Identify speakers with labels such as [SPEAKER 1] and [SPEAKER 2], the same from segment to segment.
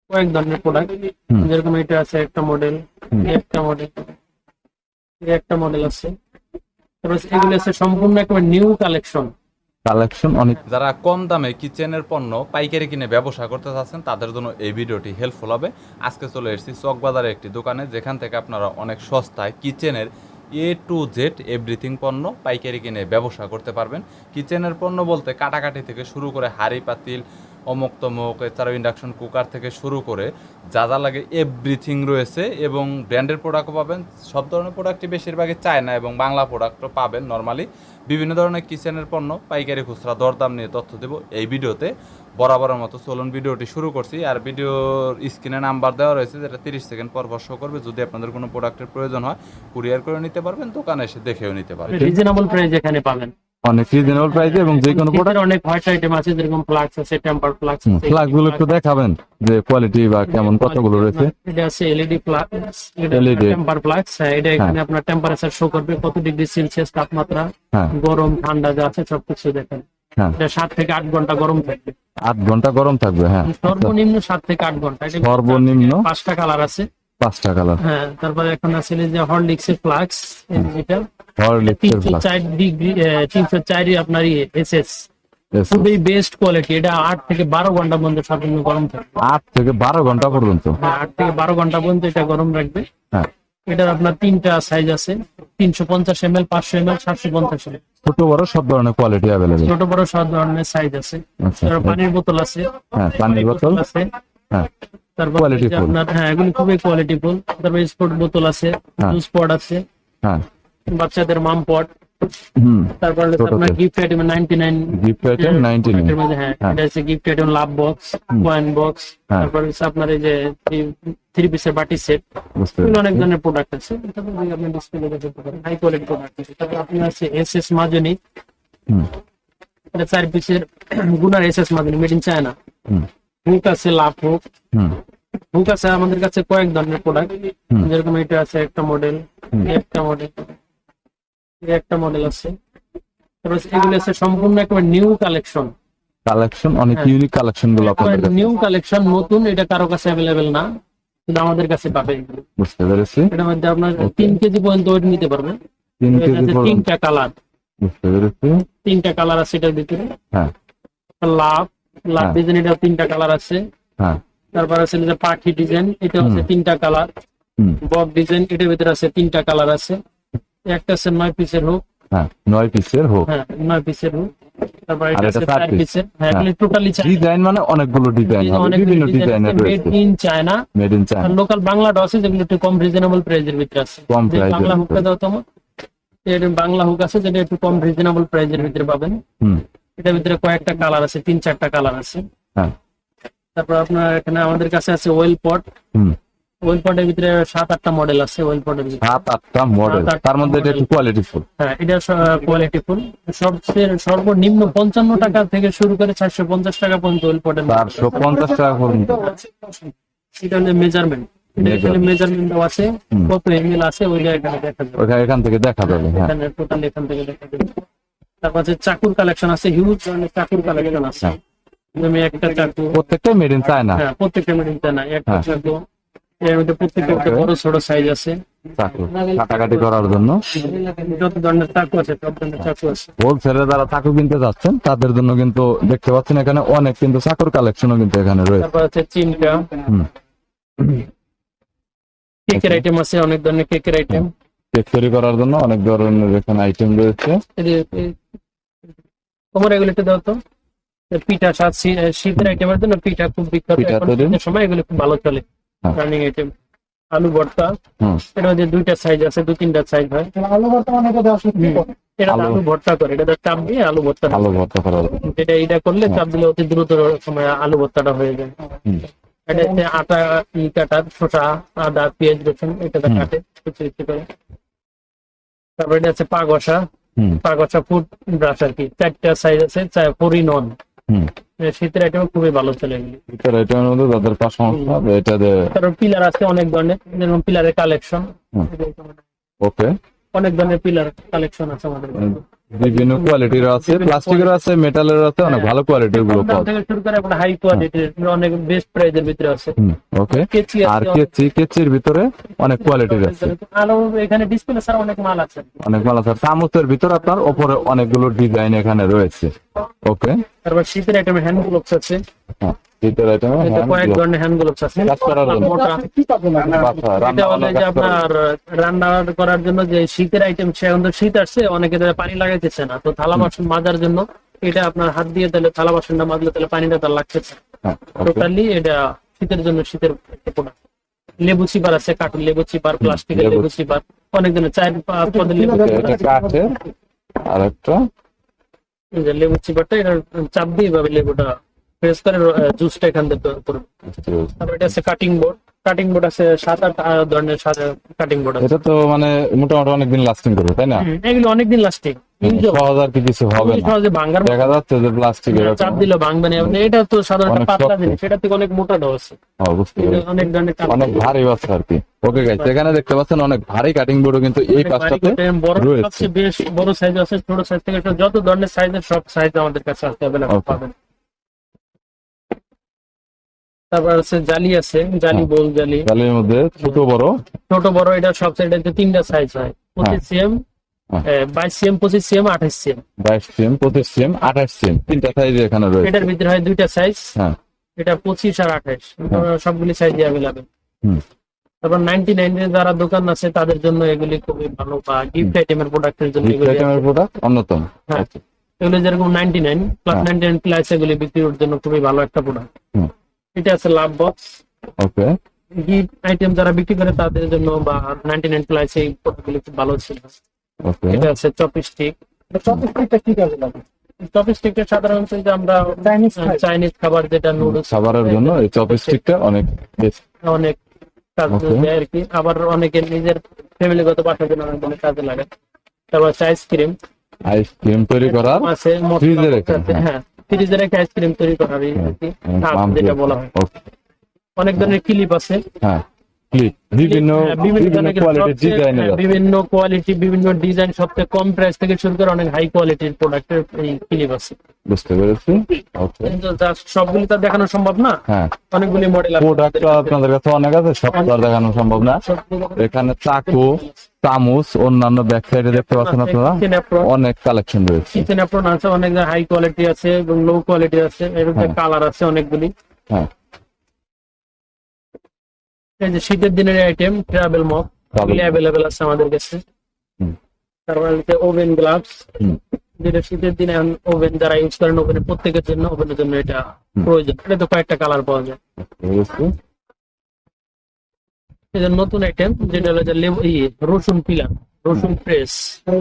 [SPEAKER 1] কয়েক ধরনের প্রোডাক্ট, যেরকম এটা আছে একটা মডেল, একটা মডেল, একটা মডেল আছে। তারপর এগুলো আছে সম্পূর্ণ একেবারে নিউ কালেকশন।
[SPEAKER 2] অনেক।
[SPEAKER 3] যারা কম দামে কিচেনের পণ্য পাইকারি কিনে ব্যবসা করতে চাচ্ছেন তাদের জন্য এই ভিডিওটি হেল্পফুল হবে। আজকে চলে এসেছি চকবাজারের একটি দোকানে, যেখান থেকে আপনারা অনেক সস্তায় কিচেনের A to Z এভরিথিং পণ্য পাইকারি কিনে ব্যবসা করতে পারবেন। কিচেনের পণ্য বলতে কাটাকাটি থেকে শুরু করে হাঁড়ি পাতিল, অমুক তমুক, এছাড়াও ইন্ডাকশন কুকার থেকে শুরু করে যা যা লাগে এভরিথিং রয়েছে, এবং ব্র্যান্ডের প্রোডাক্টও পাবেন। সব ধরনের প্রোডাক্টই বেশিরভাগই চায়না এবং বাংলা প্রোডাক্টও পাবেন। নর্মালি বিভিন্ন ধরনের কিচেনের পণ্য পাইকারি খুচরা দরদাম নিয়ে তথ্য দেবো এই ভিডিওতে। বরাবরের মতো চলুন ভিডিওটি শুরু করছি। আর ভিডিওর স্ক্রিনে নাম্বার দেওয়া রয়েছে, যেটা 30 সেকেন্ড পর শো করবে। যদি আপনাদের কোনো প্রোডাক্টের প্রয়োজন হয় কুরিয়ার করে নিতে পারবেন, দোকানে এসে দেখেও নিতে পারবেন।
[SPEAKER 1] রিজনেবল প্রাইস এখানে পাবেন,
[SPEAKER 2] অনেক রিজনেবল প্রাইসে, এবং যে কোনো প্রোডাক্ট।
[SPEAKER 1] অনেক হোয়াইট আইটেম আছে, যেরকম ফ্লাক্স আছে, টেম্পার ফ্লাক্স আছে।
[SPEAKER 2] ফ্লাক্স গুলো একটু দেখাবেন যে কোয়ালিটি বা কেমন কতগুলো রয়েছে।
[SPEAKER 1] এটা আছে এলইডি ফ্লাক্স, এটা
[SPEAKER 2] LED
[SPEAKER 1] টেম্পার ফ্লাক্স। এটা এখানে আপনার টেম্পারেচার শো করবে, কত ডিগ্রি সেলসিয়াস তাপমাত্রা, গরম ঠান্ডা যা আছে সবকিছু দেখেন। এটা 7 থেকে 8 ঘন্টা গরম থাকবে।
[SPEAKER 2] 8 ঘন্টা গরম থাকবে, হ্যাঁ।
[SPEAKER 1] সর্বনিম্ন 7 থেকে 8 ঘন্টা। এটা
[SPEAKER 2] সর্বনিম্ন
[SPEAKER 1] 5টা কালার আছে।
[SPEAKER 2] 5টা কালার।
[SPEAKER 1] হ্যাঁ, তারপরে এখন আছে যে হরলিক্সের ফ্লাক্স, এটা
[SPEAKER 2] হরলিক্সের ফ্লাক্স
[SPEAKER 1] 304 ডিগ্রি 304 আপনার এসএস, খুবই বেস্ট কোয়ালিটি। এটা 8 থেকে 12 ঘন্টা পর্যন্ত সর্বনিম্ন গরম থাকবে।
[SPEAKER 2] 8 থেকে 12 ঘন্টা পর্যন্ত।
[SPEAKER 1] 8 থেকে 12 ঘন্টা পর্যন্ত এটা গরম রাখবে।
[SPEAKER 2] হ্যাঁ,
[SPEAKER 1] এটার আপনার 3টা সাইজ আছে, 350 ml, 500 ml, 750 ml।
[SPEAKER 2] ছোট বড় সব ধরনের কোয়ালিটি अवेलेबल।
[SPEAKER 1] ছোট বড় সব ধরনের সাইজ আছে।
[SPEAKER 2] আচ্ছা,
[SPEAKER 1] তারপর পানির বোতল আছে।
[SPEAKER 2] হ্যাঁ, পানির বোতল
[SPEAKER 1] আছে।
[SPEAKER 2] হ্যাঁ,
[SPEAKER 1] তারপর
[SPEAKER 2] কোয়ালিটি ফুল।
[SPEAKER 1] আপনার এগুলি খুবই কোয়ালিটি ফুল। তারপর স্পোর্ট বোতল আছে, জুস পট আছে,
[SPEAKER 2] হ্যাঁ,
[SPEAKER 1] বাচ্চাদের মাম পট। তারপর আপনার গিফট আইটেম 99,
[SPEAKER 2] গিফট আইটেম 99।
[SPEAKER 1] এর মধ্যে হ্যাঁ, এটা আছে গিফট আইটেম লাভ বক্স, কয়েন বক্স। তারপর হচ্ছে আপনার এই যে 3 পিসের বাটি সেট। অনেক ধরনের প্রোডাক্ট আছে। তারপর আপনি ডিসপ্লে দেখতে পারেন, হাই কোয়ালিটি প্রোডাক্ট আছে। তারপর আপনি আছে এসএস মাজনি, এটা 4 পিসের গুনার এসএস মাজনি, মেড ইন চায়না। হুক আছে, লাভ হুক। হুক আছে আমাদের কাছে কয়েক ধরনের প্রোডাক্ট, যেরকম এটা আছে একটা মডেল, একটা মডেল, একটা মডেল আছে। তারপর এগুলো আছে সম্পূর্ণ একেবারে নিউ কালেকশন।
[SPEAKER 2] অনেক ইউনিক কালেকশন গুলো আপনাদের কাছে।
[SPEAKER 1] নিউ কালেকশন, নতুন। এটা কারো কাছে अवेलेबल না, কিন্তু আমাদের কাছে পাবে এগুলো।
[SPEAKER 2] বুঝতে পেরেছি।
[SPEAKER 1] এটার মধ্যে আপনার 3 কেজি পর্যন্ত ওয়েট নিতে পারবে।
[SPEAKER 2] 3 কেজি পর্যন্ত।
[SPEAKER 1] 3টা কালার।
[SPEAKER 2] বুঝতে পেরেছি।
[SPEAKER 1] 3টা কালার আছে এটার ভিতরে।
[SPEAKER 2] হ্যাঁ,
[SPEAKER 1] লাভ ডিজাইন, এটা 3টা কালার আছে।
[SPEAKER 2] হ্যাঁ,
[SPEAKER 1] তারপর আছে যে পাখি ডিজাইন, এটা আছে 3টা কালার। বক ডিজাইন, এটার ভিতরে আছে 3টা কালার আছে। একটা আছে 9 পিসের হুক।
[SPEAKER 2] হ্যাঁ, 9 পিসের হোক।
[SPEAKER 1] হ্যাঁ, 9 পিসের হুক। তারপর
[SPEAKER 2] আর
[SPEAKER 1] এটা
[SPEAKER 2] এটা
[SPEAKER 1] আছে
[SPEAKER 2] 4
[SPEAKER 1] 4 পিসের। হ্যাঁ, এগুলো টোটালি
[SPEAKER 2] ডিজাইন মানে অনেকগুলো ডিজাইন হবে, বিভিন্ন ডিজাইনের
[SPEAKER 1] মেড
[SPEAKER 2] রয়েছে।
[SPEAKER 1] In China.
[SPEAKER 2] Made in China.
[SPEAKER 1] Local Bangla আছে, যেগুলো একটু কম রিজনেবল প্রাইসের ভিতরে আছে।
[SPEAKER 2] কম
[SPEAKER 1] যে
[SPEAKER 2] প্রাইসের
[SPEAKER 1] বাংলা
[SPEAKER 2] ভিতরে।
[SPEAKER 1] হুকটা দাও তোমার, এটা বাংলা হুক আছে, যেটা একটু কম রিজনেবল প্রাইসের ভিতরে পাবেন। এটার ভিতরে কয়েকটা কালার আছে, 3-4টা কালার আছে।
[SPEAKER 2] হ্যাঁ,
[SPEAKER 1] তারপর আপনার এখানে আমাদের কাছে আছে ওয়েল পট। ওয়েল পটের ভিতরে 7-8টা মডেল আছে। ওয়েল পটের ভিতরে
[SPEAKER 2] 7-8টা মডেল, তার মধ্যে এটা একটু কোয়ালিটি ফুল।
[SPEAKER 1] হ্যাঁ, এটা কোয়ালিটি ফুল। সর্বনিম্ন 55 টাকা থেকে শুরু করে 450 টাকা পর্যন্ত ওয়েল পটের।
[SPEAKER 2] 450 টাকা পর্যন্ত।
[SPEAKER 1] এটা হলো মেজারমেন্ট। এখানে মেজারমেন্ট আছে, কত এমএল আছে ওই জায়গায় দেখা যাবে।
[SPEAKER 2] ওইটা এখান থেকে দেখা যাবে। হ্যাঁ,
[SPEAKER 1] এখানে টোটাল এখান থেকে দেখা যাবে। তারপর আছে চাকুর কালেকশন আছে, হিউজ ধরনের চাকুর কালেকশন আছে। আমি একটা চাকু,
[SPEAKER 2] প্রত্যেকটা মেড ইন চায়না।
[SPEAKER 1] হ্যাঁ, প্রত্যেকটা মেড ইন চায়না। একটা চাকু, এর মধ্যে প্রত্যেকটা একটা বড় ছোট সাইজ আছে।
[SPEAKER 2] চাকু কাটাকাটি করার জন্য
[SPEAKER 1] যত ধরনের চাকু আছে সব ধরনের চাকু আছে।
[SPEAKER 2] হোলসেলে যারা চাকু কিনতে যাচ্ছেন তাদের জন্য কিন্তু দেখতে পাচ্ছেন এখানে অনেক কিন্তু চাকুর কালেকশনও কিন্তু এখানে রয়েছে।
[SPEAKER 1] তারপর আছে চিমটা, কেকের আইটেম আছে, অনেক ধরনের কেকের আইটেম।
[SPEAKER 2] কেক তৈরি করার জন্য অনেক ধরনের এখানে আইটেম রয়েছে।
[SPEAKER 1] তোমার এগুলো একটু দাও তো। পিঠা, শীতের আইটেমের জন্য পিঠা খুব বিখ্যাত। এখন সময় এগুলো খুব ভালো চলে, রানিং আইটেম। আলু ভর্তা, এর মধ্যে 2টা সাইজ আছে, 2-3টা সাইজ হয়। আলু ভর্তা মানে এটা আলু ভর্তা করে, এটা চাপ দিয়ে আলু ভর্তা
[SPEAKER 2] করা
[SPEAKER 1] এটা করলে চাপ দিলে অতি দ্রুত সময় আলু ভর্তাটা হয়ে যায়। এটা হচ্ছে আটা কাটার, শসা, আদা, পেঁয়াজ, রসুন এটা কাটে কিছু কিছু করে। তারপরে এটা আছে পাগসা ফুড ব্রাশ আর কি। 4টা সাইজ আছে, 4 in 1। শীতের আইটেম খুবই ভালো চলে এগুলি।
[SPEAKER 2] শীতের আইটেমের মধ্যে যাদের সমস্যা এটা
[SPEAKER 1] তারপর পিলার আছে অনেক ধরনের, যেরকম পিলারের কালেকশন।
[SPEAKER 2] ওকে,
[SPEAKER 1] অনেক ধরনের পিলার কালেকশন আছে আমাদের।
[SPEAKER 2] বিভিন্ন কোয়ালিটির আছে, প্লাস্টিকের আছে, মেটালের আছে, অনেক ভালো কোয়ালিটির গুলো
[SPEAKER 1] কম দাম
[SPEAKER 2] পাওয়া যায়।
[SPEAKER 1] থেকে শুরু করে আপনার হাই কোয়ালিটির অনেক বেস্ট প্রাইজের ভিতরে আছে।
[SPEAKER 2] ওকে।
[SPEAKER 1] কেচি
[SPEAKER 2] আর
[SPEAKER 1] আছে,
[SPEAKER 2] কেচির ভিতরে অনেক কোয়ালিটির আছে,
[SPEAKER 1] আরো এখানে ডিসপ্লে ছাড়া অনেক মাল আছে।
[SPEAKER 2] অনেক ভালো আছে। চামচের ভিতরে আপনার উপরে অনেকগুলো ডিজাইন এখানে রয়েছে। ওকে।
[SPEAKER 1] তারপর শীতের আইটেমে হ্যান্ড গ্লোভস আছে,
[SPEAKER 2] হ্যাঁ, ভিতরে এটা
[SPEAKER 1] এতে কয়েক ধরনের হ্যান্ড গ্লোভস আছে।
[SPEAKER 2] কাজ করার জন্য।
[SPEAKER 1] মোটা
[SPEAKER 2] আচ্ছা,
[SPEAKER 1] এটা
[SPEAKER 2] রান্না
[SPEAKER 1] হলে
[SPEAKER 2] বান্নার
[SPEAKER 1] যে
[SPEAKER 2] কাজ করার
[SPEAKER 1] আপনার রান্না করার জন্য যে শীতের আইটেম, সে এখন তো শীত আসছে, অনেকে তো পানি লাগাইতেছে না, তো থালা বাসন মাজার জন্য এটা আপনার হাত দিয়ে তাহলে থালা বাসনটা মাজলে তাহলে পানিটা তার লাগতেছে।
[SPEAKER 2] হ্যাঁ, ওকে।
[SPEAKER 1] টোটালি এটা শীতের জন্য শীতের প্রোডাক্ট। লেবু চিপার আছে, কাঠের লেবু চিপার, প্লাস্টিকের
[SPEAKER 2] লেবু
[SPEAKER 1] লেবু চিপার, অনেক ধরনের 4-5 পদের লেবু
[SPEAKER 2] ওকে,
[SPEAKER 1] চিপার
[SPEAKER 2] এটা
[SPEAKER 1] আছে।
[SPEAKER 2] কাঠের। আর একটা
[SPEAKER 1] এই যে লেবু চিপারটা, এটা চাপ দিয়ে এভাবে লেবুটা প্রেস করে জুসটা এখান থেকে বের করবে। তারপর এটা আছে কাটিং বোর্ড। কাটিং বোর্ড আছে 7-8 ধরনের কাটিং বোর্ড আছে।
[SPEAKER 2] এটা তো মানে মোটামুটি অনেকদিন লাস্টিং করবে, তাই না?
[SPEAKER 1] এগুলো অনেকদিন লাস্টিং,
[SPEAKER 2] সহজ আর কি কিছু হবে না।
[SPEAKER 1] সহজে ভাঙার
[SPEAKER 2] দেখা যাচ্ছে যে প্লাস্টিকের
[SPEAKER 1] চাপ দিলে ভাঙবে না। এটা তো সাধারণত
[SPEAKER 2] অনেক
[SPEAKER 1] পাতলা
[SPEAKER 2] শক্ত।
[SPEAKER 1] জিনিস, সেটা থেকে অনেক মোটাটাও আছে।
[SPEAKER 2] বুঝতে
[SPEAKER 1] এটা
[SPEAKER 2] পেরেছি।
[SPEAKER 1] অনেক ধরনের
[SPEAKER 2] অনেক ভারী বাচ্চা আর কি। ওকে গাইস, এখানে দেখতে পাচ্ছেন অনেক ভারী কাটিং বোর্ডও কিন্তু এই পাশটাতে
[SPEAKER 1] বড়,
[SPEAKER 2] রয়েছে।
[SPEAKER 1] সবচেয়ে বেশ বড় সাইজ আছে, ছোট সাইজ থেকে যত ধরনের সাইজের সব সাইজ আমাদের কাছে আছে, অ্যাভেলেবল
[SPEAKER 2] Okay.
[SPEAKER 1] পাবেন। তারপর আছে জালি আছে, জালি
[SPEAKER 2] হ্যাঁ।
[SPEAKER 1] বল জালি,
[SPEAKER 2] জালির মধ্যে ছোট বড়।
[SPEAKER 1] ছোট বড়, এটা সব সাইডে 3টা সাইজ হয়, 25 সিএম,
[SPEAKER 2] হ্যাঁ।
[SPEAKER 1] 22 CM, 25 CM, 28 CM.
[SPEAKER 2] 22 CM, 25 CM, 28 CM, তিনটা সাইজ এখানে রয়েছে।
[SPEAKER 1] এটার ভিতরে হয় 2টা সাইজ,
[SPEAKER 2] হ্যাঁ।
[SPEAKER 1] এটা 25 আর 28,
[SPEAKER 2] হ্যাঁ।
[SPEAKER 1] সবগুলি সাইজে অ্যাভেলেবল।
[SPEAKER 2] হুম।
[SPEAKER 1] তারপর 99 এর যারা দোকান আছে তাদের জন্য এগুলি খুবই ভালো, বা গিফট আইটেমের প্রোডাক্টের জন্য
[SPEAKER 2] গিফট
[SPEAKER 1] এগুলি
[SPEAKER 2] আইটেমের
[SPEAKER 1] আছে।
[SPEAKER 2] প্রোডাক্ট অন্যতম।
[SPEAKER 1] হ্যাঁ।
[SPEAKER 2] Okay.
[SPEAKER 1] এগুলো যেরকম 99 প্লাস
[SPEAKER 2] হ্যাঁ।
[SPEAKER 1] 99 প্লাস এগুলি বিক্রির জন্য খুবই ভালো একটা প্রোডাক্ট।
[SPEAKER 2] হুম।
[SPEAKER 1] এটা আছে লাভ বক্স।
[SPEAKER 2] ওকে।
[SPEAKER 1] গিফট আইটেম যারা বিক্রি করে তাদের জন্য, বা 99 প্লাস এই প্রোডাক্টগুলি খুব ভালো ছিল।
[SPEAKER 2] ওকে।
[SPEAKER 1] এটা আছে চপস্টিক। চপস্টিকটা কি কাজে লাগে? চপস্টিকটা সাধারণত যে আমরা চাইনিজ খাবার, যেটা নুডলস
[SPEAKER 2] খাবারের জন্য এই চপস্টিকটা অনেক বেস্ট।
[SPEAKER 1] অনেক কাজ
[SPEAKER 2] Okay.
[SPEAKER 1] দেয় আর কি। আবার অনেকে নিজের ফ্যামিলিগত বাসার জন্য অনেক ধরনের কাজে লাগে। তারপর আছে আইসক্রিম
[SPEAKER 2] আইসক্রিম তৈরি করার
[SPEAKER 1] আছে,
[SPEAKER 2] ফ্রিজে রেখে।
[SPEAKER 1] হ্যাঁ, ফ্রিজে রেখে আইসক্রিম তৈরি করার এই আর কি, হাব যেটা বলা হয়।
[SPEAKER 2] ওকে।
[SPEAKER 1] অনেক ধরনের ক্লিপ আছে,
[SPEAKER 2] হ্যাঁ, ক্লিপ বিভিন্ন
[SPEAKER 1] হ্যাঁ, বিভিন্ন ধরনের
[SPEAKER 2] কোয়ালিটির ডিজাইনের আছে।
[SPEAKER 1] বিভিন্ন কোয়ালিটি, বিভিন্ন ডিজাইন, সবচেয়ে কম প্রাইস থেকে শুরু করে অনেক হাই কোয়ালিটির প্রোডাক্টের এই ক্লিপ আছে।
[SPEAKER 2] বুঝতে পেরেছি। ওকে।
[SPEAKER 1] কিন্তু just সবগুলি তো আর দেখানো সম্ভব না,
[SPEAKER 2] হ্যাঁ,
[SPEAKER 1] অনেকগুলি মডেল আছে।
[SPEAKER 2] প্রোডাক্ট আপনাদের কাছে অনেক আছে, সব তো আর দেখানো সম্ভব না। এখানে চাকু, চামচ, অন্যান্য ব্যাক সাইডে দেখতে পাচ্ছেন আপনারা
[SPEAKER 1] কিচেন অ্যাপ্রন,
[SPEAKER 2] অনেক কালেকশন রয়েছে।
[SPEAKER 1] কিচেন অ্যাপ্রন আছে, অনেক হাই কোয়ালিটি আছে এবং লো কোয়ালিটি আছে, এর
[SPEAKER 2] হ্যাঁ।
[SPEAKER 1] কালার আছে অনেকগুলি।
[SPEAKER 2] হ্যাঁ,
[SPEAKER 1] এই যে শীতের দিনের আইটেম ট্রাভেল মগ, এগুলি অ্যাভেলেবেল আছে আমাদের কাছে।
[SPEAKER 2] হুম।
[SPEAKER 1] তারপর হচ্ছে ওভেন গ্লাভস,
[SPEAKER 2] হুম।
[SPEAKER 1] যেটা শীতের দিনে ওভেন যারা ইউজ করেন, ওভেনের প্রত্যেকের জন্য, ওভেনের জন্য এটা প্রয়োজন। এটা তো কয়েকটা কালার পাওয়া যায়।
[SPEAKER 2] বুঝতে
[SPEAKER 1] এই যে নতুন আইটেম, যেটা হলো যে রসুন পিলার, রসুন প্রেস।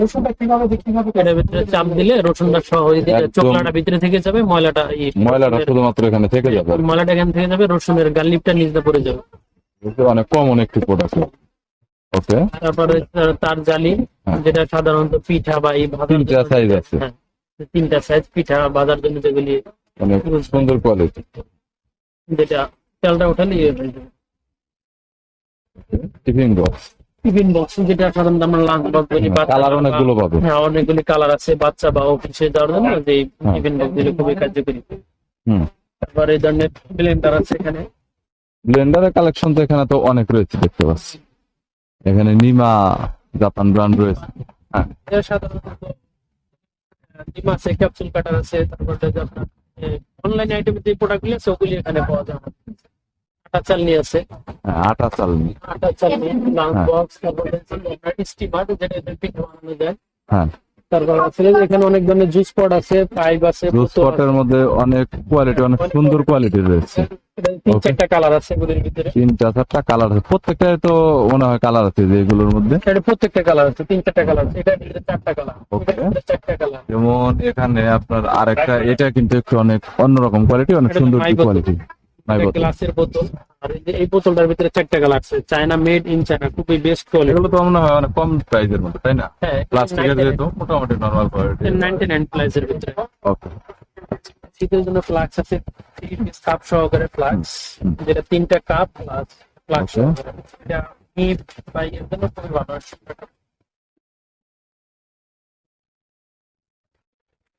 [SPEAKER 1] রসুনটা কিভাবে বিক্রি হবে? এটার ভিতরে চাপ দিলে রসুনটা সহ
[SPEAKER 2] একদম।
[SPEAKER 1] চোখলাটা ভিতরে থেকে যাবে, ময়লাটা
[SPEAKER 2] ময়লাটা শুধুমাত্র এখানে থেকে যাবে আর কি।
[SPEAKER 1] ময়লাটা এখান থেকে যাবে, রসুনের গার্লিপটা নিচে পড়ে যাবে।
[SPEAKER 2] বুঝতে, অনেক কমন একটি প্রোডাক্ট। ওকে।
[SPEAKER 1] তারপরে তার জালি,
[SPEAKER 2] হ্যাঁ।
[SPEAKER 1] যেটা সাধারণত পিঠা বা এই ভাজার
[SPEAKER 2] তিনটা
[SPEAKER 1] জন্য-
[SPEAKER 2] সাইজ আছে।
[SPEAKER 1] হ্যাঁ, 3টা সাইজ পিঠা ভাজার জন্য যেগুলি,
[SPEAKER 2] অনেক সুন্দর কোয়ালিটি।
[SPEAKER 1] যেটা তেলটা উঠালে ইয়ে হয়ে যাবে।
[SPEAKER 2] টিফিন বক্স,
[SPEAKER 1] টিফিন বক্স, যেটা সাধারণত আমরা লাঞ্চ বক্স বলি,
[SPEAKER 2] কালার অনেকগুলো পাবে।
[SPEAKER 1] হ্যাঁ, অনেকগুলি কালার আছে বাচ্চা বা অফিসে যাওয়ার জন্য, যে
[SPEAKER 2] হ্যাঁ।
[SPEAKER 1] টিফিন বক্স গুলি খুবই কার্যকরী।
[SPEAKER 2] হুম।
[SPEAKER 1] তারপরে এই ধরনের ব্লেন্ডার আছে এখানে।
[SPEAKER 2] ব্লেন্ডারের কালেকশন তো এখানে তো অনেক রয়েছে দেখতে পাচ্ছি। এখানে নিমা জাপান ব্র্যান্ড রয়েছে। হ্যাঁ,
[SPEAKER 1] এটা সাধারণত ডিম আছে, ক্যাপসুল কাটার আছে। তারপরে যে আপনার অনলাইন আইটেমের যে প্রোডাক্ট গুলি আছে ওগুলি এখানে পাওয়া যায়। আটা চালনি আছে,
[SPEAKER 2] হ্যাঁ, আটা চালনি।
[SPEAKER 1] আটা চালনি, লাঞ্চ
[SPEAKER 2] হ্যাঁ।
[SPEAKER 1] বক্স, তারপরে স্টিমার, যেটা পিঠা বানানো যায়।
[SPEAKER 2] হ্যাঁ,
[SPEAKER 1] তারপর আছে যে এখানে অনেক ধরনের জুস পট আছে, পাইপ আছে,
[SPEAKER 2] জুস
[SPEAKER 1] বোতল
[SPEAKER 2] পটের মধ্যে অনেক কোয়ালিটি, অনেক সুন্দর কোয়ালিটি রয়েছে।
[SPEAKER 1] আছে। এটা 3-4টা কালার আছে এগুলির ভিতরে।
[SPEAKER 2] 3-4টা কালার আছে, প্রত্যেকটাই তো মনে হয় কালার আছে যে এগুলোর মধ্যে।
[SPEAKER 1] এটা প্রত্যেকটা কালার আছে, 3-4টা কালার আছে। এটা 4টা কালার,
[SPEAKER 2] Okay.
[SPEAKER 1] 4টা কালার।
[SPEAKER 2] যেমন এখানে আপনার আরেকটা, এটা কিন্তু একটু অনেক অন্যরকম কোয়ালিটি, অনেক
[SPEAKER 1] এটা
[SPEAKER 2] সুন্দর
[SPEAKER 1] মাই বোতল।
[SPEAKER 2] কোয়ালিটি। মাই বোতল।
[SPEAKER 1] গ্লাসের বোতল। আর এই বোতলটার ভিতরে 4টা কালার আছে, চায়না, মেড ইন চায়না, খুবই বেস্ট কোয়ালিটি।
[SPEAKER 2] এগুলো তো মনে হয় অনেক কম প্রাইসের মধ্যে, তাই না?
[SPEAKER 1] হ্যাঁ,
[SPEAKER 2] প্লাস্টিকের যেহেতু মোটামুটি নরমাল কোয়ালিটি।
[SPEAKER 1] 99 প্রাইসের ভিতরে।
[SPEAKER 2] ওকে।
[SPEAKER 1] শীতের জন্য ফ্লাক্স আছে, 3 পিস কাপ সহকারে ফ্লাক্স, যেটা 3টা কাপ প্লাস ফ্লাক্স
[SPEAKER 2] Okay.
[SPEAKER 1] সহকারে। এটা গিফট বা এর জন্য খুবই ভালো আসছে।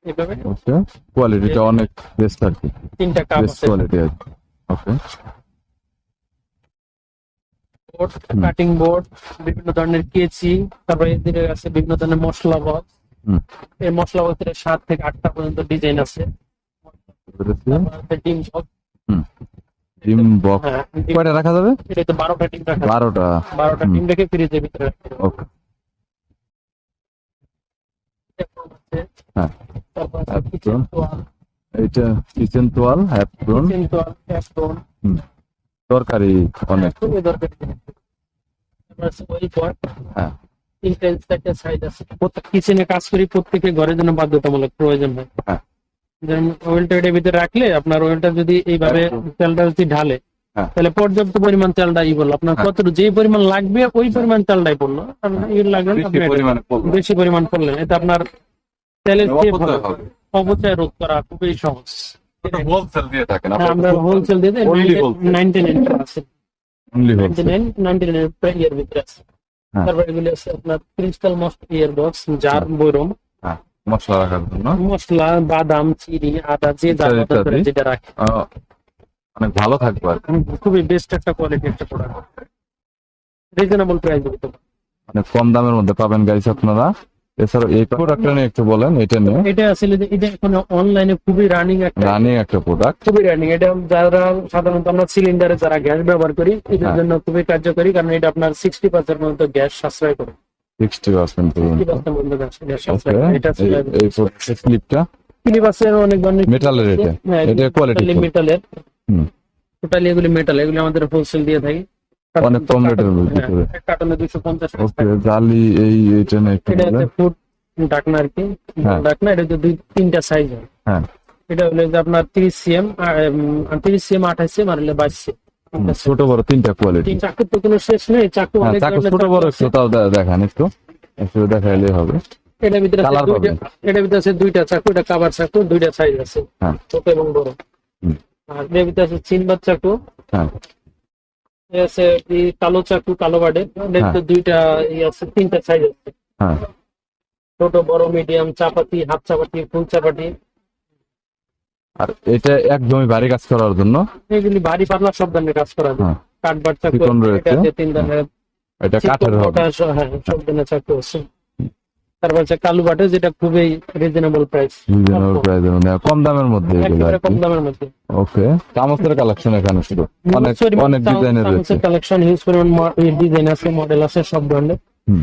[SPEAKER 1] এইভাবে
[SPEAKER 2] ওকে, কোয়ালিটিটা অনেক বেস্ট আর কি,
[SPEAKER 1] তিনটা কাপ
[SPEAKER 2] বেস্ট
[SPEAKER 1] আছে,
[SPEAKER 2] কোয়ালিটি আর কি। ওকে,
[SPEAKER 1] বোর্ড, কাটিং বোর্ড, বিভিন্ন ধরনের কেচি, তারপরে এদিকে আছে বিভিন্ন ধরনের মশলা বক্স।
[SPEAKER 2] হুম,
[SPEAKER 1] এই মশলা বক্সের 7 থেকে 8টা পর্যন্ত ডিজাইন আছে।
[SPEAKER 2] বুঝেছি।
[SPEAKER 1] তারপর আছে ডিম বক্স।
[SPEAKER 2] হুম, ডিম বক্স
[SPEAKER 1] হ্যাঁ, ডিম-
[SPEAKER 2] কয়টা রাখা যাবে?
[SPEAKER 1] এটা তো 12টা ডিম রাখা,
[SPEAKER 2] 12টা।
[SPEAKER 1] 12টা ডিম রেখে ফ্রিজের ভিতরে রাখতে হবে।
[SPEAKER 2] ওকে, হ্যাঁ,
[SPEAKER 1] তারপর আছে
[SPEAKER 2] Apron।
[SPEAKER 1] কিচেন তোয়াল,
[SPEAKER 2] এইটা কিচেন তোয়াল, অ্যাপ্রন,
[SPEAKER 1] কিচেন তোয়াল, অ্যাপ্রন,
[SPEAKER 2] তরকারি অনেক।
[SPEAKER 1] খুবই দরকারি জিনিস। তারপর আছে ওয়েল পট,
[SPEAKER 2] হ্যাঁ,
[SPEAKER 1] ইন্টেন্স একটা সাইজ আছে। প্রত্যেক কিচেনে কাজ করি, প্রত্যেকের ঘরের জন্য বাধ্যতামূলক প্রয়োজন হয়।
[SPEAKER 2] হ্যাঁ।
[SPEAKER 1] যেমন ওয়েলটা এটার ভিতরে রাখলে আপনার ওয়েলটা যদি এইভাবে তেলটা যদি ঢালে,
[SPEAKER 2] হ্যাঁ।
[SPEAKER 1] তাহলে পর্যাপ্ত পরিমাণ তেলটা বললো আপনার
[SPEAKER 2] হ্যাঁ।
[SPEAKER 1] কতটুকু যে পরিমাণ লাগবে ওই পরিমাণ তেলটাই পড়লো। আপনার লাগবে না,
[SPEAKER 2] বেশি
[SPEAKER 1] আপনি এটা-
[SPEAKER 2] পরিমাণে পড়লো।
[SPEAKER 1] বেশি পরিমাণ পড়লেন, এটা আপনার তেলের চেয়ে ভালো।
[SPEAKER 2] অপচয় হবে।
[SPEAKER 1] অপচয় রোধ করা খুবই সহজ।
[SPEAKER 2] হোলসেল দিয়ে থাকেন
[SPEAKER 1] হ্যাঁ, আমরা হোলসেল দিয়ে দিই,
[SPEAKER 2] Only wholesale।
[SPEAKER 1] 99 আছে,
[SPEAKER 2] অনলি হোলসেল।
[SPEAKER 1] 99 এর ভিতরে আছে।
[SPEAKER 2] হ্যাঁ।
[SPEAKER 1] তারপর এগুলি আছে আপনার ক্রিস্টাল মস্ট ইয়ার বক্স, জার, বৈরম,
[SPEAKER 2] হ্যাঁ, মশলা রাখার জন্য
[SPEAKER 1] মশলা, বাদাম, চিনি, আদা, যে যা
[SPEAKER 2] ইত্যাদি,
[SPEAKER 1] পছন্দ করে
[SPEAKER 2] ইত্যাদি।
[SPEAKER 1] যেটা রাখে।
[SPEAKER 2] অনেক ভালো থাকবে আর কি।
[SPEAKER 1] খুবই বেস্ট একটা কোয়ালিটি একটা প্রোডাক্ট, রিজনেবল প্রাইস দিতে পারবেন।
[SPEAKER 2] অনেক কম দামের মধ্যে পাবেন গাইস আপনারা। এছাড়াও এই প্রোডাক্টটা নিয়ে একটু বলেন, এটা নিয়ে।
[SPEAKER 1] এটা আসলে যে এটা এখন অনলাইনে খুবই রানিং একটা,
[SPEAKER 2] রানিং একটা প্রোডাক্ট।
[SPEAKER 1] খুবই রানিং। এটা যারা সাধারণত আমরা সিলিন্ডারে যারা গ্যাস ব্যবহার করি এদের
[SPEAKER 2] হ্যাঁ।
[SPEAKER 1] জন্য খুবই কার্যকরী, কারণ এটা আপনার 60% পর্যন্ত গ্যাস সাশ্রয় করে।
[SPEAKER 2] 60% পর্যন্ত।
[SPEAKER 1] 60% পর্যন্ত গ্যাস সাশ্রয়
[SPEAKER 2] ওকে,
[SPEAKER 1] করে। এটা
[SPEAKER 2] এই প্রোডাক্টের স্লিপটা
[SPEAKER 1] ক্লিপাসের অনেক ধরনের
[SPEAKER 2] মেটালের, এটা
[SPEAKER 1] হ্যাঁ,
[SPEAKER 2] এটা কোয়ালিটি
[SPEAKER 1] মেটালের,
[SPEAKER 2] হুম,
[SPEAKER 1] টোটালি এগুলি মেটাল, এগুলি আমাদের হোলসেল দিয়ে থাকি।
[SPEAKER 2] অনেক কম রেটের ভিতরে।
[SPEAKER 1] হ্যাঁ, এক কার্টনে 250
[SPEAKER 2] ওকে,
[SPEAKER 1] টাকা।
[SPEAKER 2] জালি এইটা নিয়ে একটু
[SPEAKER 1] এটা
[SPEAKER 2] বলেন।
[SPEAKER 1] হচ্ছে ফুড ঢাকনা আর কি,
[SPEAKER 2] হ্যাঁ।
[SPEAKER 1] ঢাকনা। এটা হচ্ছে তিনটা সাইজ হয়।
[SPEAKER 2] হ্যাঁ,
[SPEAKER 1] এটা হলো যে আপনার 30 সিএম, 30 সিএম, 28 সিএম আর হলো 22 সিএম।
[SPEAKER 2] ছোট বড় তিনটা কোয়ালিটি।
[SPEAKER 1] তিন চাকুর তো কোনো শেষ নেই, চাকু
[SPEAKER 2] হ্যাঁ,
[SPEAKER 1] অনেক
[SPEAKER 2] চাকু
[SPEAKER 1] ধরনের
[SPEAKER 2] ছোট
[SPEAKER 1] চাকু
[SPEAKER 2] বড়
[SPEAKER 1] আছে।
[SPEAKER 2] একটু তাও দেখান, একটু একটু দেখাইলে হবে।
[SPEAKER 1] এটার ভিতরে আছে
[SPEAKER 2] কালার
[SPEAKER 1] দুইটা,
[SPEAKER 2] পাবেন।
[SPEAKER 1] এটার ভিতরে আছে দুইটা চাকু, এটা কাবার চাকু, দুইটা সাইজ আছে,
[SPEAKER 2] হ্যাঁ।
[SPEAKER 1] ছোট এবং বড়।
[SPEAKER 2] হুম।
[SPEAKER 1] আর এর ভিতরে আছে চিনবাদ চাকু,
[SPEAKER 2] হ্যাঁ,
[SPEAKER 1] এ আছে এই কালো চাকু, কালো বাডে। এর ভিতরে দুইটা আছে, তিনটা সাইজ আছে,
[SPEAKER 2] হ্যাঁ,
[SPEAKER 1] ছোট, বড়, মিডিয়াম, চাপাতি, হাফ চাপাতি, ফুল চাপাতি।
[SPEAKER 2] আর এটা একদমই ভারী কাজ করার জন্য।
[SPEAKER 1] এগুলি ভারী পাতলা সব ধরনের কাজ করা যায়।
[SPEAKER 2] হ্যাঁ,
[SPEAKER 1] কাঠবার চাকু,
[SPEAKER 2] চিকন রয়েছে।
[SPEAKER 1] এটা আছে 3 ধরনের,
[SPEAKER 2] এটা
[SPEAKER 1] চিকন,
[SPEAKER 2] কাঠের হবে।
[SPEAKER 1] মোটা, হ্যাঁ, সব ধরনের চাকু আছে। তারপর আছে কালু বাটে, যেটা খুবই রিজনেবল প্রাইস,
[SPEAKER 2] রিজনেবল প্রাইসের মধ্যে, কম দামের মধ্যে এগুলো আর
[SPEAKER 1] একেবারে কম
[SPEAKER 2] কি।
[SPEAKER 1] দামের মধ্যে।
[SPEAKER 2] ওকে, চামচের কালেকশন এখানে শুধু অনেক অনেক ডিজাইনের রয়েছে।
[SPEAKER 1] কালেকশন, হিউজ পরিমাণ ডিজাইন আছে, মডেল আছে সব ধরনের।
[SPEAKER 2] হুম,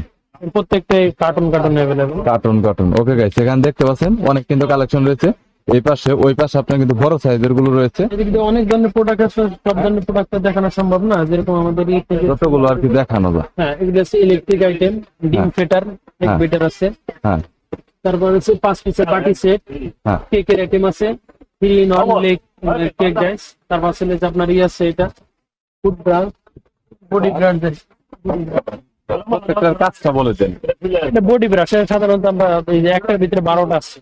[SPEAKER 1] প্রত্যেকটাই cartoon available.
[SPEAKER 2] Cartoon. Okay guys, এখানে দেখতে পাচ্ছেন অনেক কিন্তু কালেকশন রয়েছে। এই পাশে ওই পাশে আপনার কিন্তু বড় সাইজের গুলো রয়েছে।
[SPEAKER 1] এদিকে দিয়ে অনেক ধরনের প্রোডাক্ট আছে, সব ধরনের প্রোডাক্ট দেখানো সম্ভব না। যেরকম আমাদের
[SPEAKER 2] যতগুলো আর কি দেখানো যায়।
[SPEAKER 1] হ্যাঁ, এগুলো আছে ইলেকট্রিক আইটেম, ডিম
[SPEAKER 2] হ্যাঁ।
[SPEAKER 1] ফেটার, এক
[SPEAKER 2] হ্যাঁ।
[SPEAKER 1] বিটার আছে।
[SPEAKER 2] হ্যাঁ,
[SPEAKER 1] তারপর হচ্ছে 5 পিসের বাটি সেট,
[SPEAKER 2] হ্যাঁ,
[SPEAKER 1] কেকের আইটেম আছে, 3 in 1 লেগ কেক গাইস। তারপর আছে যে আপনার আছে এটা ফুড ব্রাশ, বডি ব্রাশ,
[SPEAKER 2] প্রত্যেকটার কাজটা বলেছেন।
[SPEAKER 1] এটা বডি ব্রাশ। সাধারণত আমরা এই যে একটার ভিতরে 12টা আছে,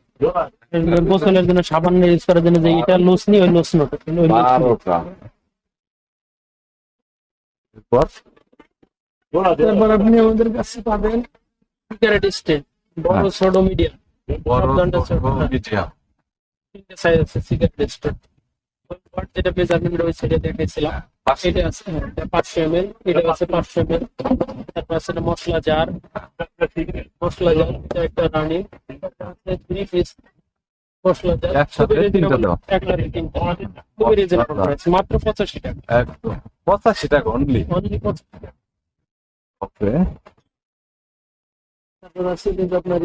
[SPEAKER 1] গোসলের জন্য, সাবান ইউজ করার জন্য, যে এটা লুজ নি, ওই লুজ নট।
[SPEAKER 2] 12টা। এরপর
[SPEAKER 1] তারপর আপনি আমাদের কাছে পাবেন সিগারেট স্ট্যান্ড, বড়,
[SPEAKER 2] হ্যাঁ।
[SPEAKER 1] ছোট, মিডিয়াম,
[SPEAKER 2] বড়,
[SPEAKER 1] ধরনের
[SPEAKER 2] ছোট,
[SPEAKER 1] হ্যাঁ,
[SPEAKER 2] মিডিয়াম।
[SPEAKER 1] তিনটে সাইজ আছে সিগারেট স্ট্যান্ড। যেটা মেজারমেন্ট রয়েছে সেটা দেখাইছিলাম। এটা আছে 500 ml, এটা আছে 500 ml। তারপর আছে মশলা জার, এটা একটা রানী, 3 পিস মশলা জার,
[SPEAKER 2] একসাথে তিনটা দেওয়া।
[SPEAKER 1] একসাথে তিনটা। খুবই রিজনেবল প্রাইস, মাত্র 85 টাকা,
[SPEAKER 2] একদম 85 টাকা অনলি।
[SPEAKER 1] অনলি 85 টাকা।
[SPEAKER 2] ওকে,
[SPEAKER 1] তারপর আছে কিন্তু আপনার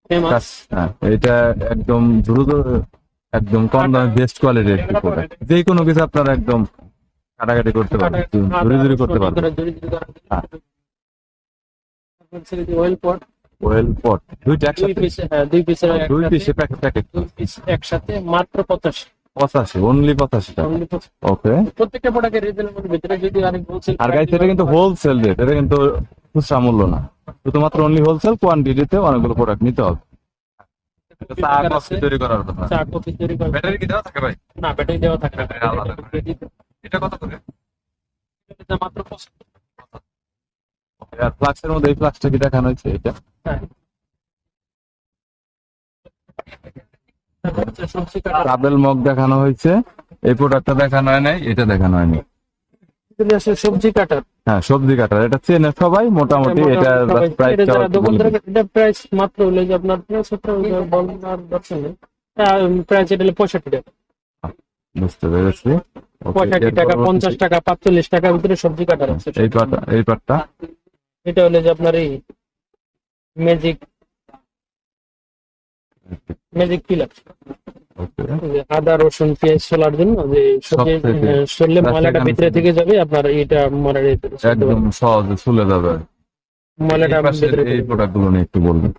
[SPEAKER 1] ফেমাস,
[SPEAKER 2] হ্যাঁ, এটা একদম দ্রুত, একদম কম দামে বেস্ট কোয়ালিটির একটি প্রোডাক্ট। যে কোনো কিছু আপনারা একদম কাটাকাটি করতে পারবেন, ঝুড়ি করতে পারবেন। হ্যাঁ।
[SPEAKER 1] অয়েল পট,
[SPEAKER 2] ওয়েল পট দুইটা
[SPEAKER 1] দুই
[SPEAKER 2] একসাথে,
[SPEAKER 1] পিস, হ্যাঁ, দুই পিসের
[SPEAKER 2] দুই পিসে প্যাকেট
[SPEAKER 1] দুই পিস একসাথে মাত্র 85।
[SPEAKER 2] 85, অনলি 85 টাকা।
[SPEAKER 1] Only 85
[SPEAKER 2] ওকে,
[SPEAKER 1] প্রত্যেকটা প্রোডাক্টের রিজনেবল ভিতরে যদি আরেক হোলসেল,
[SPEAKER 2] আর গাইস এটা কিন্তু হোলসেল রেট, এটা কিন্তু খুচরা মূল্য না, শুধুমাত্র অনলি হোলসেল কোয়ান্টিটিতে অনেকগুলো প্রোডাক্ট নিতে হবে। এটা চা কফি তৈরি করার জন্য।
[SPEAKER 1] চা কফি তৈরি করে।
[SPEAKER 2] ব্যাটারি কি দেওয়া থাকে ভাই?
[SPEAKER 1] না, ব্যাটারি দেওয়া থাকে না।
[SPEAKER 2] ব্যাটারি আলাদা করে। এটা কত করে?
[SPEAKER 1] এটা মাত্র 75।
[SPEAKER 2] আর ফ্লাক্সের মধ্যে এই ফ্লাক্সটা কি দেখানো হয়েছে এটা?
[SPEAKER 1] হ্যাঁ, সবজি কাটার,
[SPEAKER 2] ট্রাভেল মগ দেখানো হয়েছে, এই প্রোডাক্টটা দেখানো হয় নাই, এটা দেখানো হয়নি।
[SPEAKER 1] এগুলি আসলে সবজি কাটার।
[SPEAKER 2] হ্যাঁ সবজি কাটার, এটা চেনে সবাই মোটামুটি। এটা
[SPEAKER 1] এটা যারা দোকানদার, এটা প্রাইস মাত্র হলো যে আপনার প্রাইস বলার দরকার নেই। প্রাইস এটা হলো 65 টাকা।
[SPEAKER 2] বুঝতে পেরেছি।
[SPEAKER 1] 65 টাকা, 50 টাকা, 45 টাকার ভিতরে সবজি কাটার আছে।
[SPEAKER 2] এই পাটটা
[SPEAKER 1] এটা হলো যে আপনার এই ম্যাজিক পিলার, আদা রসুন পেঁয়াজ ছোলার জন্য যে সরলে ময়লাটা ভিতরে থেকে যাবে, আপনার এটা
[SPEAKER 2] একদম সহজে চলে যাবে।
[SPEAKER 1] ময়লাটা ভিতরে।
[SPEAKER 2] এই প্রোডাক্ট গুলো নিয়ে একটু বলবেন।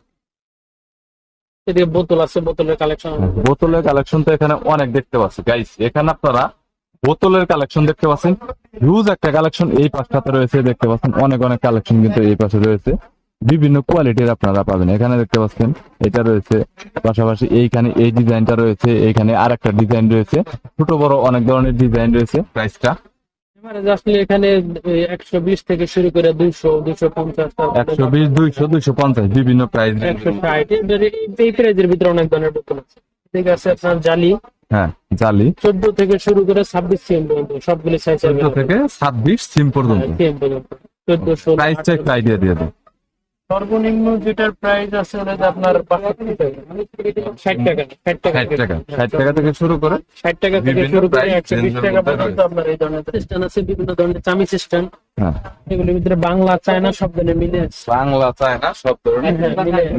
[SPEAKER 1] এদিকে বোতল আছে, বোতলের কালেকশন।
[SPEAKER 2] বোতলের কালেকশন তো এখানে অনেক দেখতে পাচ্ছি গাইস। এখানে আপনারা বোতলের কালেকশন দেখতে পাচ্ছেন, হিউজ একটা কালেকশন এই পাশটাতে রয়েছে, দেখতে পাচ্ছেন অনেক কালেকশন কিন্তু এই পাশে রয়েছে। বিভিন্ন কোয়ালিটির আপনারা পাবেন এখানে, দেখতে পাচ্ছেন এটা রয়েছে, পাশাপাশি এইখানে এই ডিজাইনটা রয়েছে, এইখানে আর একটা ডিজাইন রয়েছে, ছোট বড় অনেক ধরনের ডিজাইন রয়েছে। প্রাইসটা
[SPEAKER 1] আসলে এখানে 120 থেকে শুরু করে 200, 250,
[SPEAKER 2] 120, 200, 250 বিভিন্ন প্রাইস।
[SPEAKER 1] 160 এই প্রাইজের ভিতরে অনেক ধরনের বোতল আছে। ঠিক আছে, আপনার জালি,
[SPEAKER 2] হ্যাঁ জালি
[SPEAKER 1] 14 থেকে শুরু করে 26 সিএম পর্যন্ত সবগুলি সাইজ
[SPEAKER 2] 14 থেকে 26 সিম পর্যন্ত।
[SPEAKER 1] 14, 16।
[SPEAKER 2] প্রাইসটা একটু আইডিয়া দিয়ে দেন।
[SPEAKER 1] সর্বনিম্ন যেটার প্রাইস আছে হলো যে আপনার 65 টাকা, 60 টাকা,
[SPEAKER 2] 60 টাকা থেকে শুরু করে
[SPEAKER 1] 60 টাকা থেকে
[SPEAKER 2] বিভিন্ন
[SPEAKER 1] শুরু করে
[SPEAKER 2] price
[SPEAKER 1] 120 টাকা
[SPEAKER 2] range-এর
[SPEAKER 1] পর্যন্ত
[SPEAKER 2] মধ্যে
[SPEAKER 1] আপনার এই ধরনের স্ট্যান্ড আছে। বিভিন্ন ধরনের চামিচ স্ট্যান্ড,
[SPEAKER 2] হ্যাঁ
[SPEAKER 1] এগুলোর ভিতরে বাংলা চায়না সব ধরনের মিলে আছে।
[SPEAKER 2] বাংলা চায়না সব ধরনের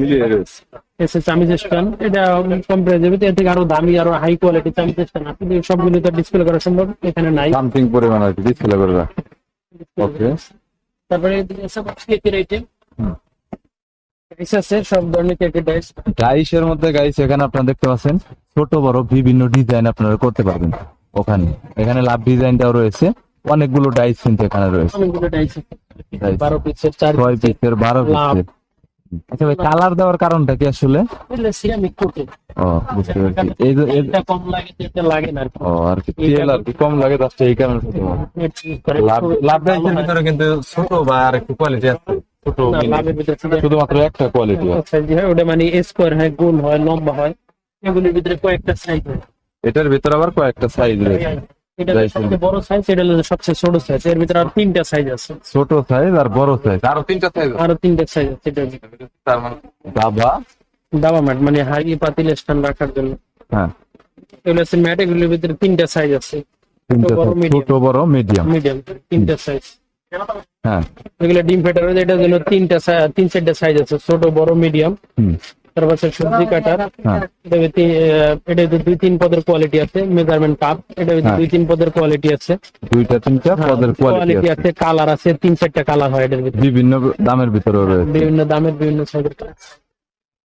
[SPEAKER 2] মিলিয়ে রয়েছে।
[SPEAKER 1] এসে চামিচ স্ট্যান্ড, এটা কম প্রাইসের ভিতরে, এর থেকে আরো দামি আরো হাই কোয়ালিটি চামিচ স্ট্যান্ড আছে। সবগুলো তো ডিসপ্লে করা সম্ভব এখানে নাই।
[SPEAKER 2] সামথিং পরিমাণ আর কি ডিসপ্লে করে রাখ। ওকে,
[SPEAKER 1] তারপরে এদিকে আছে কেকের আইটেম, ডাইস আছে, সব ধরনের কেকের ডাইস।
[SPEAKER 2] ডাইসের মধ্যে গাইস এখানে আপনারা দেখতে পাচ্ছেন ছোট বড় বিভিন্ন ডিজাইন আপনারা করতে পারবেন। এখানে লাভ ডিজাইনটাও রয়েছে, অনেকগুলো ডাইস কিন্তু এখানে রয়েছে।
[SPEAKER 1] অনেকগুলো ডাইস,
[SPEAKER 2] ডাইস
[SPEAKER 1] 12 পিসের, 4
[SPEAKER 2] 6 পিসের, 12 পিসের। আচ্ছা ভাই, কালার দেওয়ার কারণটা কি আসলে?
[SPEAKER 1] এটা সিরামিক কোটে।
[SPEAKER 2] ও বুঝতে পেরেছি। এই যে
[SPEAKER 1] এটা কম লাগে, এটা লাগে না।
[SPEAKER 2] ও আর কি তেল আর কি কম লাগে, তার এই কারণে লাভ ডাইসের ভিতরে কিন্তু ছোট বা আর একটু কোয়ালিটি আছে। ছোট
[SPEAKER 1] লাভের ভিতরে
[SPEAKER 2] শুধুমাত্র একটা কোয়ালিটি আছে।
[SPEAKER 1] ওটা মানে স্কোয়ার হয়, গোল হয়, লম্বা হয়, এগুলির ভিতরে কয়েকটা সাইজ হয়।
[SPEAKER 2] এটার ভিতরে আবার কয়েকটা সাইজ রয়েছে।
[SPEAKER 1] এটা সবচেয়ে বড় সাইজ, এটা হলো সবচেয়ে ছোট সাইজ। এর ভিতরে আর 3টা সাইজ আছে,
[SPEAKER 2] ছোট সাইজ আর বড় সাইজ, আরো 3টা সাইজ,
[SPEAKER 1] আরো 3টা সাইজ আছে। এটার ভিতরে
[SPEAKER 2] তার মানে
[SPEAKER 1] দাবা ম্যাট, মানে হাই পাতিল স্ট্যান্ড রাখার জন্য।
[SPEAKER 2] হ্যাঁ
[SPEAKER 1] এগুলো আছে ম্যাট, এগুলোর ভিতরে 3টা সাইজ আছে,
[SPEAKER 2] ছোট বড় মিডিয়াম
[SPEAKER 1] 3টা সাইজ।
[SPEAKER 2] হ্যাঁ
[SPEAKER 1] এগুলো ডিম ফেটার, এটার জন্য 3-4টা সাইজ আছে, ছোট বড় মিডিয়াম। তারপর সবজি কাটার, এটা 2-3 পদের কোয়ালিটি আছে। মেজারমেন্ট কাপ, এটা 2-3 পদের কোয়ালিটি আছে,
[SPEAKER 2] 2-3টা পদের কোয়ালিটি আছে।
[SPEAKER 1] কালার আছে 3-4টা কালার হয় এটার ভিতরে,
[SPEAKER 2] বিভিন্ন দামের ভিতরে রয়েছে,
[SPEAKER 1] বিভিন্ন দামের, বিভিন্ন সাইজের।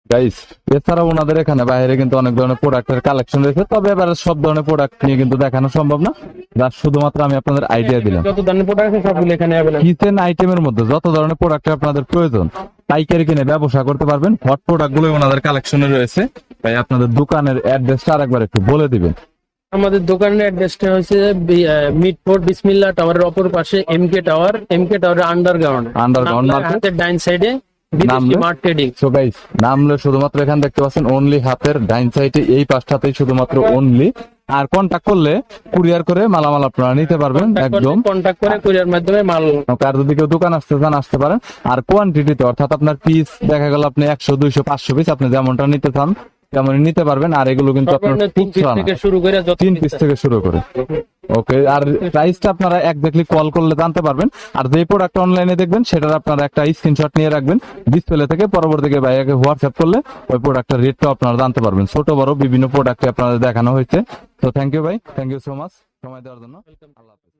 [SPEAKER 2] গাইস এছাড়াও ওনাদের এখানে বাইরে কিন্তু অনেক ধরনের প্রোডাক্টের কালেকশন রয়েছে, তবে এবারে সব ধরনের প্রোডাক্ট নিয়ে কিন্তু দেখানো সম্ভব না। জাস্ট শুধুমাত্র আমি আপনাদের আইডিয়া দিলাম।
[SPEAKER 1] যত ধরনের প্রোডাক্ট আছে সবগুলো এখানে अवेलेबल।
[SPEAKER 2] কিচেন আইটেমের মধ্যে যত ধরনের প্রোডাক্ট আপনাদের প্রয়োজন পাইকারি কিনে ব্যবসা করতে পারবেন। হট প্রোডাক্ট গুলো ওনাদের কালেকশনে রয়েছে। তাই আপনাদের দোকানের অ্যাড্রেসটা আরেকবার একটু বলে দিবেন।
[SPEAKER 1] আমাদের দোকানের অ্যাড্রেসটা হচ্ছে মিটফোর্ট বিসমিল্লাহ টাওয়ারের অপর পাশে এমকে টাওয়ারের আন্ডারগ্রাউন্ড মার্কেটের ডাইন সাইডে
[SPEAKER 2] নামলে শুধুমাত্র এখানে দেখতে পাচ্ছেন অনলি হাতের ডাইন সাইডে এই পাশটাতেই শুধুমাত্র অনলি। আর কন্টাক্ট করলে কুরিয়ার করে মালামাল আপনারা নিতে পারবেন, একদম
[SPEAKER 1] কন্টাক্ট করে কুরিয়ার মাধ্যমে মাল।
[SPEAKER 2] আর যদি কেউ দোকান আসতে চান আসতে পারেন। আর কোয়ান্টিটিতে অর্থাৎ আপনার পিস দেখা গেল আপনি 100, 200, 500 পিস আপনি যেমনটা নিতে চান তেমনই নিতে পারবেন। আর এগুলো কিন্তু আপনার
[SPEAKER 1] 3 পিস থেকে শুরু করে
[SPEAKER 2] 3 পিস থেকে শুরু করে। ওকে, আর প্রাইসটা আপনারা একজাক্টলি কল করলে জানতে পারবেন। আর যে প্রোডাক্ট অনলাইনে দেখবেন সেটার আপনারা একটা স্ক্রিনশট নিয়ে রাখবেন ডিসপ্লে থেকে, পরবর্তীতে ভাইয়াকে হোয়াটসঅ্যাপ করলে ওই প্রোডাক্টের রেটটা আপনারা জানতে পারবেন। ছোট বড় বিভিন্ন প্রোডাক্টে আপনাদের দেখানো হয়েছে। তো থ্যাংক ইউ ভাই, থ্যাংক ইউ সো মাচ সময় দেওয়ার জন্য। আল্লাহ হাফেজ।